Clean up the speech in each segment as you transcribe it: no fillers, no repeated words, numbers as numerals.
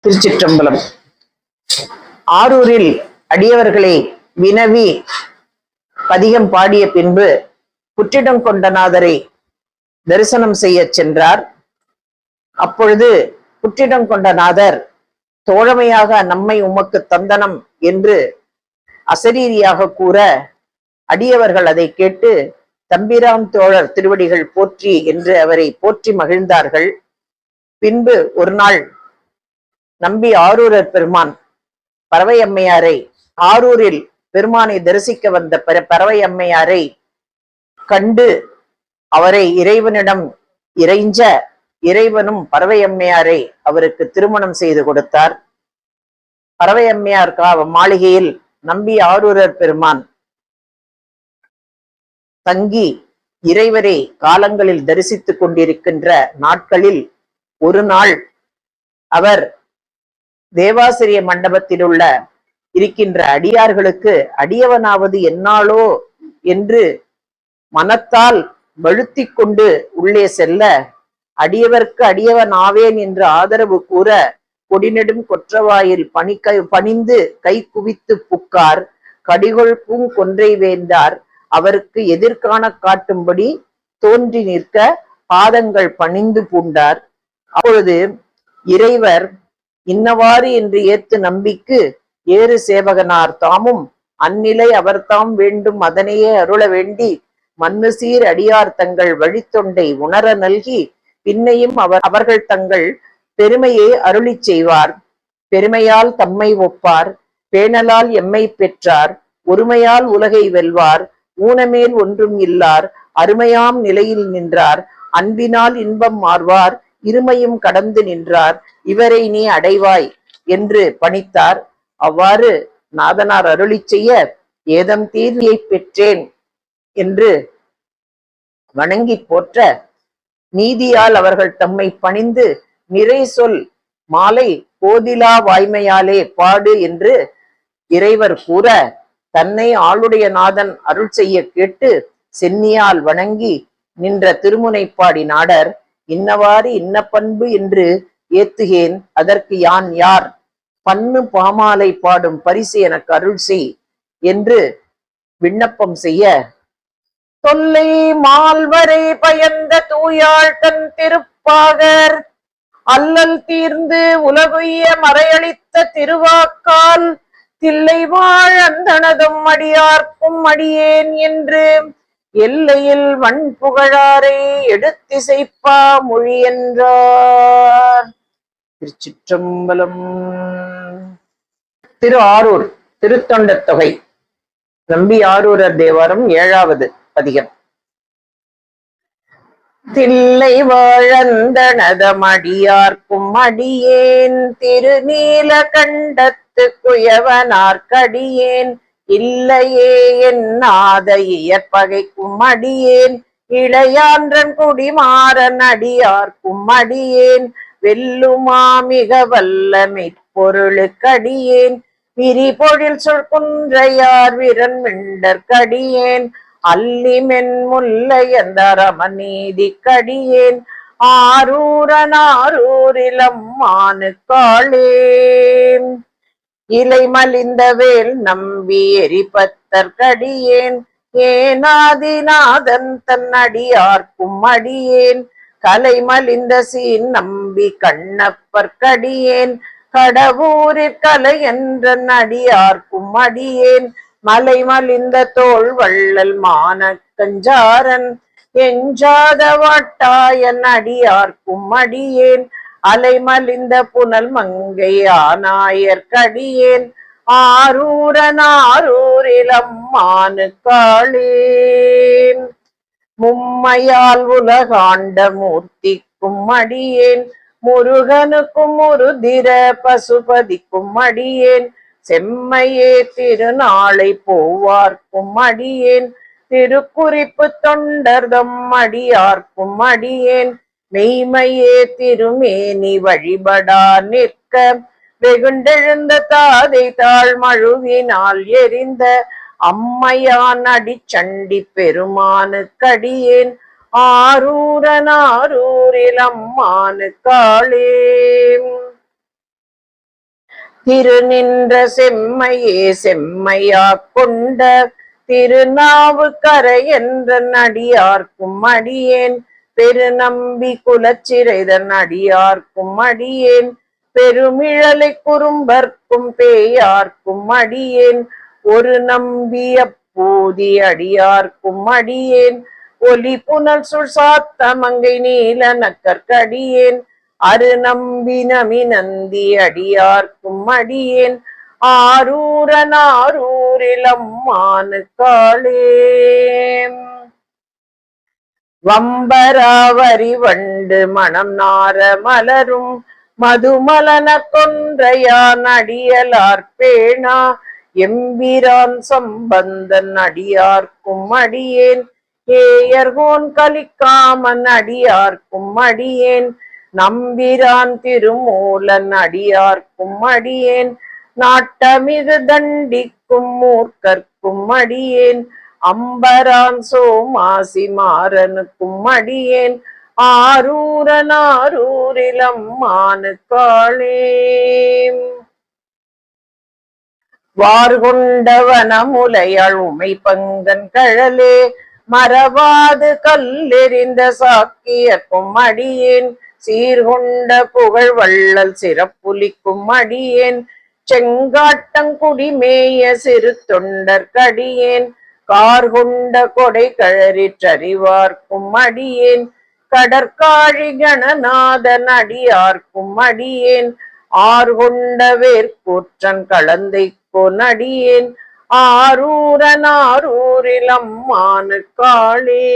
திருச்சிற்றம்பலம். ஆரூரில் அடியவர்களை வினவி பதிகம் பாடிய பின்பு புற்றிடம் கொண்டநாதரை தரிசனம் செய்ய சென்றார். அப்பொழுது புற்றிடம் கொண்டநாதர் தோழமையாக நம்மை உமக்கு தந்தனம் என்று அசரீரியாக கூற, அடியவர்கள் அதை கேட்டு தம்பிரான் தோழர் திருவடிகள் போற்றி என்று அவரை போற்றி மகிழ்ந்தார்கள். பின்பு ஒரு நாள் நம்பி ஆரூரர் பெருமான் பறவை அம்மையாரை, ஆரூரில் பெருமானை தரிசிக்க வந்த பறவை அம்மையாரை கண்டு அவரை இறைவனிடம் இறைஞ்ச, இறைவனும் பறவை அம்மையாரை அவருக்கு திருமணம் செய்து கொடுத்தார். பறவை அம்மையார் மாளிகையில் நம்பி ஆரூரர் பெருமான் தங்கி இறைவரை காலங்களில் தரிசித்துக் கொண்டிருக்கின்ற நாட்களில் ஒரு நாள் அவர் தேவாசிரிய மண்டபத்தில் உள்ள இருக்கின்ற அடியார்களுக்கு அடியவனாவது என்னாலோ என்று மனத்தால் வழுத்தி கொண்டு உள்ளே செல்ல, அடியவர்க்கு அடியவன் ஆவேன் என்று ஆதரவு கூற, கொடிநெடும் கொற்றவாயில் பணிந்து கை குவித்து புக்கார் கடிகொள் பூங்கொன்றை வேந்தார் அவருக்கு எதிர்காண காட்டும்படி தோன்றி நிற்க பாதங்கள் பணிந்து பூண்டார். அப்பொழுது இறைவர் இன்னவாறு என்று ஏத்து நம்பிக்கு ஏறு சேவகனார் தாமும் அந்நிலை அவர்தாம் வேண்டும் அதனையே அருள வேண்டி மண்ணு சீர் அடியார் தங்கள் வழித்தொண்டை உணர நல்கி பின்னையும் அவர்கள் தங்கள் பெருமையை அருளி செய்வார். பெருமையால் தம்மை ஒப்பார், பேணலால் எம்மை பெற்றார், ஒருமையால் உலகை வெல்வார், ஊனமேல் ஒன்றும் இல்லார், அருமையாம் நிலையில் நின்றார், அன்பினால் இன்பம் மாறுவார், இருமையும் கடந்து நின்றார், இவரை நீ அடைவாய் என்று பணித்தார். அவ்வாறு நாதனார் அருளி செய்ய ஏதம் தீர்வியை பெற்றேன் என்று வணங்கி போற்ற, நீதியால் அவர்கள் தம்மை பணிந்து நிறை சொல் மாலை போதிலா வாய்மையாலே பாடு என்று இறைவர் கூற, தன்னை ஆளுடைய நாதன் அருள் செய்ய கேட்டு சென்னியால் வணங்கி நின்ற திருமுனைப்பாடி நாடர் இன்னவாறு இன்ன பண்பு என்று ஏத்துகேன், அதற்கு யான் யார், பன்னு பாமாலை பாடும் பரிசு எனக்கு அருள் செய் என்று விண்ணப்பம் செய்ய, தொல்லை மால்வரை பயந்த தூயாள் தன் திருப்பாகர் அல்லல் தீர்ந்து உலகுய்ய மறையளித்த திருவாக்கால் தில்லை வாழ் அந்தனதும் அடியார்க்கும் அடியேன் என்று எல்லையில் வன் புகழாரை எடுத்திசைப்பா மொழி என்றார். திருச்சிற்றம்பலம். திரு ஆரூர் திருத்தொண்ட தொகை நம்பி ஆரூரர் தேவாரம் 7வது பதிகம். தில்லை வாழந்தனதமடியார்க்கும் அடியேன் திருநீல கண்டத்து குயவனார்க்கடியேன் இல்லையே என்னாத இயற்பகைக்கும் அடியேன் இளையான்றன் குடிமாறன் அடியார்க்கும் அடியேன் வெல்லுமா மிக வல்லமை பொருளுக்கடியேன் விரிபொழில் சொற்குன்றையார் விரன் மிண்டற்கடியேன் அல்லிமென் முல்லையந்தரமன் நீதிக்கடியேன் ஆரூரனாரூரிலம்மானு காளே இலை மலிந்த வேல் நம்பி எரிபத்தற்கடியேன் ஏனாதிநாதன் தன் அடியார்க்கும் அடியேன் கலை மலிந்த சீன் நம்பி கண்ணப்பற்கடியேன் கடவுரிற் கலை என்ற அடியார்க்கும் அடியேன் மலை மலிந்த தோல் வள்ளல் மான கஞ்சாரன் எஞ்சாத வாட்டாயன் அடியார்க்கும் அடியேன் அலை மலிந்த புனல் மங்கை ஆனாயற்கடியேன் ஆரூரனாரூரிலம்மானு காளே மும்மையால் உலகாண்ட மூர்த்திக்கும் அடியேன் முருகனுக்கும் முருதிர பசுபதிக்கும் அடியேன் செம்மையே திருநாளை போவார்க்கும் அடியேன் திருக்குறிப்பு தொண்டர்தம் அடியார்க்கும் அடியேன் மெய்மையே திருமேனி வழிபடா நிற்க வெகுண்டெழுந்த தாதை தாழ் மழுவினால் எரிந்த அம்மையான் அடிச்சண்டி பெருமானுக்கடியேன் ஆரூரனாரூரிலம்மானு காளே. திருநின்ற செம்மையே செம்மையா கொண்ட திருநாவுக்கரை என்ற அடியார்க்கும் அடியேன் பெருநம்பி குலச்சிறைதன் அடியார்க்கும் அடியேன் பெருமிழலை குறும்பர்க்கும் பேயார்க்கும் அடியேன் ஒரு நம்பிய பூதி அடியார்க்கும் அடியேன் ஒலி புனல் சுழ்சாத்த மங்கை நீல நக்கற்கடியேன் அரு நம்பி நமி நந்தி அடியார்க்கும் அடியேன் ஆரூரனாரூரிலம்மானு காளே வம்பராவரி வண்டு மணம் நார மலரும் மதுமலன கொன்றையான் அடியலார் பேணா எம்பிரான் சம்பந்தன் அடியார்க்கும் அடியேன் ஏயர்கோன் கலிக்காமன் அடியார்க்கும் அடியேன் நம்பிரான் திருமூலன் அடியார்க்கும் அடியேன் நாட்டமிகு தண்டிக்கும் மூர்க்கர்க்கும் அடியேன் அம்பரான் சோமாசி மாறனுக்கும் அடியேன் ஆரூரனாரூரிலம்மானு காளே வார்கொண்டவனமுலையாள் உமை பங்கன் கழலே மறவாது கல்லெறிந்த சாக்கியர்க்கும் அடியேன் சீர்கொண்ட புகழ் வள்ளல் சிறப்புலிக்கும் அடியேன் செங்காட்டங்குடிமேய சிறு தொண்டர்க்கடியேன் கார்கொண்ட கொடை கழறிற்றறிவார்க்கும் அடியேன் கடற்காழி கணநாதன் அடியார்க்கும் அடியேன் ஆர்கொண்ட வேற்கூற்றன் கலந்தை கொனடியேன் ஆரூரனாரூரிலம்மானு காளே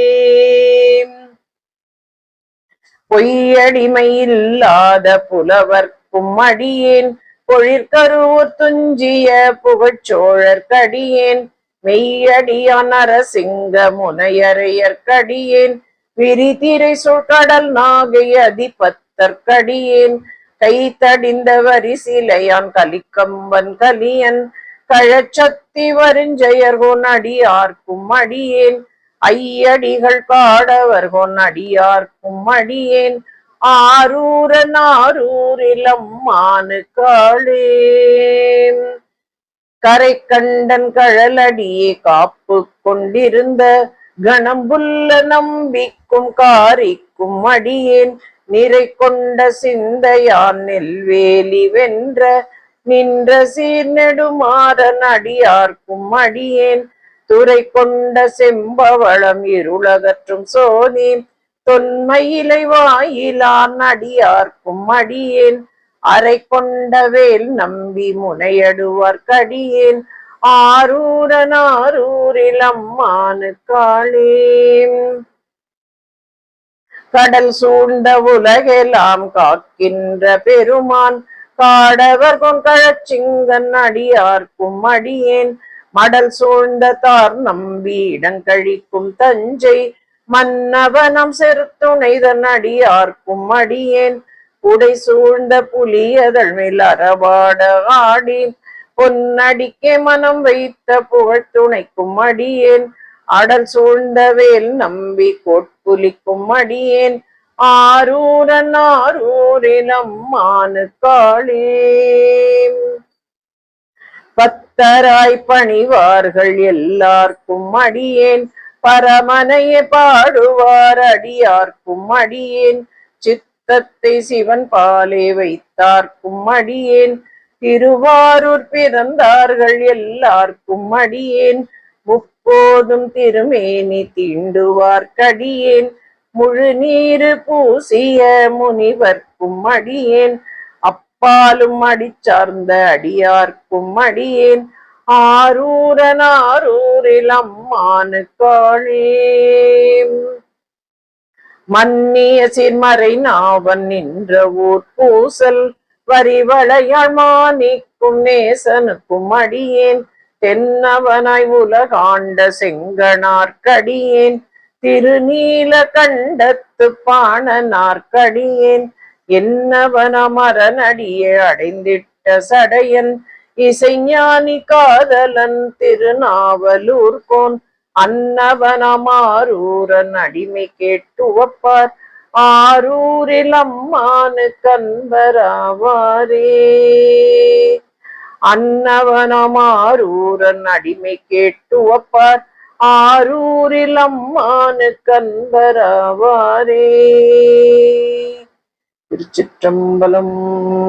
பொய்யடிமை இல்லாத புலவர்க்கும் அடியேன் பொழிற்கருவூர் துஞ்சிய புகழ்ச்சோழர்க்கடியேன் மெய்யடியான் நரசிங்க முனையரையர்க்கடியேன் விரிதிரை சுழ்கடல் நாகை அதிபத்தற்கடியேன் கைத்தடிந்த வரிசிலையான் கலிக்கம்பன் கலியன் கழச்சத்தி வருஞ்செயர்கோன் அடியார்க்கும் அடியேன் ஐயடிகள் பாடவர்கோன் அடியார்க்கும் அடியேன் ஆரூரனாரூரிலம்மானு காளே கரை கண்டன் கழலடியே காப்பு கொண்டிருந்த கணம்புல்ல நம்பிக்கும் காரிக்கும் அடியேன் நிறை கொண்ட சிந்தையான் நெல்வேலி வென்ற நின்ற சீர்நெடுமாறன் அடியார்க்கும் அடியேன் துறை கொண்ட செம்பவளம் இருளகற்றும் சோனி தொன்மையிலை வாயிலான் அடியார்க்கும் அடியேன் அரை கொண்ட வேல் நம்பி முனையடுவார்க்கடியேன் ஆரூரனாரூரிலம்மானு காளே கடல் சூழ்ந்த உலகெல்லாம் காக்கின்ற பெருமான் காடவர் கொங்கழச்சிங்கன் அடியார்க்கும் அடியேன் மடல் சூழ்ந்த தார் நம்பி இடங்கழிக்கும் தஞ்சை மன்னவனம் செருத்துணைதன் அடியார்க்கும் அடியேன் உடை சூழ்ந்த புலியதழ் மேல் அறவாட ஆடி பொன்னடிக்கே மனம் வைத்த புகழ் துணைக்கும் அடியேன் அடல் சூழ்ந்த வேல் நம்பி கோட்புலிக்கும் அடியேன் ஆரூரனாரூரிலம்மானு காளே பத்தராய் பணிவார்கள் எல்லார்க்கும் அடியேன் பரமனையே பாடுவார் அடியார்க்கும் அடியேன் சித்தத்தை சிவன் பாலே வைத்தார்க்கும் அடியேன் திருவாரூர் பிறந்தார்கள் எல்லார்க்கும் அடியேன் முப்போதும் திருமேனி தீண்டுவார்க்கடியேன் முழு நீரு பூசிய முனிவர்க்கும் அடியேன் அப்பாலும் அடிச்சார்ந்த அடியார்க்கும் அடியேன் ஆரூரனாரூரிலம்மானு காளே மன்னிய சீர்மறை நாவன் நின்ற ஊர் பூசல் வரிவளையாள் மாணிக்கும் நேசனுக்கும் அடியேன் தென்னவனாய் உலகாண்ட செங்கனார்க்கடியேன் திருநீல கண்டத்து பாணனார்க்கடியேன் என்னவனமரனடியே அடைந்திட்ட சடையன் இசைஞானி காதலன் திருநாவலூர்கோன் அன்னவனமாரூரன் அடிமை கேட்டுவப்பார் ஆரூரிலம்மானு கண்பராவாரே அன்னவனமாரூரன் அடிமை கேட்டு ஒப்பார் ஆரூரில் அம்மானு கந்தராவாரே. திருச்சிற்றம்பலம்.